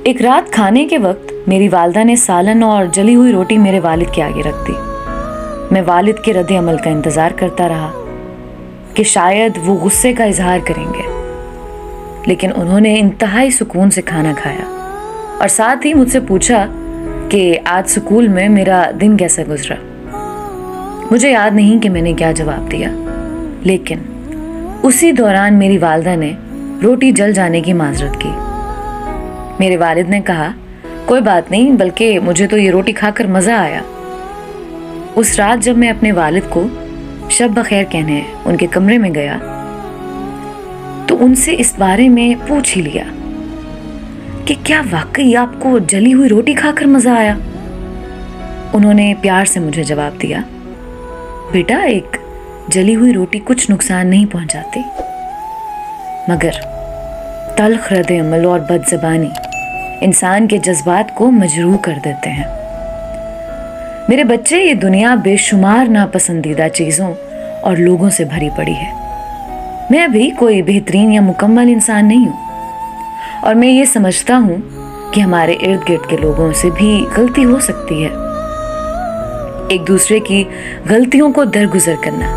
एक रात खाने के वक्त मेरी वालदा ने सालन और जली हुई रोटी मेरे वालिद के आगे रख दी। मैं वालिद के रद्द अमल का इंतज़ार करता रहा कि शायद वो गुस्से का इजहार करेंगे, लेकिन उन्होंने इंतहाई सुकून से खाना खाया और साथ ही मुझसे पूछा कि आज स्कूल में मेरा दिन कैसा गुजरा। मुझे याद नहीं कि मैंने क्या जवाब दिया, लेकिन उसी दौरान मेरी वालदा ने रोटी जल जाने की माजरत की। मेरे वालिद ने कहा, कोई बात नहीं, बल्कि मुझे तो ये रोटी खाकर मज़ा आया। उस रात जब मैं अपने वालिद को शब बखैर कहने उनके कमरे में गया तो उनसे इस बारे में पूछ ही लिया कि क्या वाकई आपको जली हुई रोटी खाकर मज़ा आया। उन्होंने प्यार से मुझे जवाब दिया, बेटा, एक जली हुई रोटी कुछ नुकसान नहीं पहुंचाती, मगर तल्ख रद्द अमल और बदज़बानी इंसान के जज्बात को मजरूह कर देते हैं। मेरे बच्चे, ये दुनिया बेशुमार नापसंदीदा चीज़ों और लोगों से भरी पड़ी है। मैं भी कोई बेहतरीन या मुकम्मल इंसान नहीं हूँ और मैं ये समझता हूँ कि हमारे इर्द गिर्द के लोगों से भी गलती हो सकती है। एक दूसरे की गलतियों को दरगुजर करना,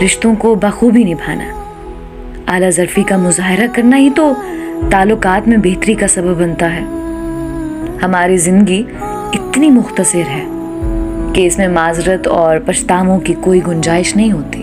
रिश्तों को बखूबी निभाना, आला ज़र्फ़ी का मुज़ाहरा करना ही तो ताल्लुकात में बेहतरी का सबब बनता है। हमारी ज़िंदगी इतनी मुख्तसर है कि इसमें माजरत और पछतावों की कोई गुंजाइश नहीं होती।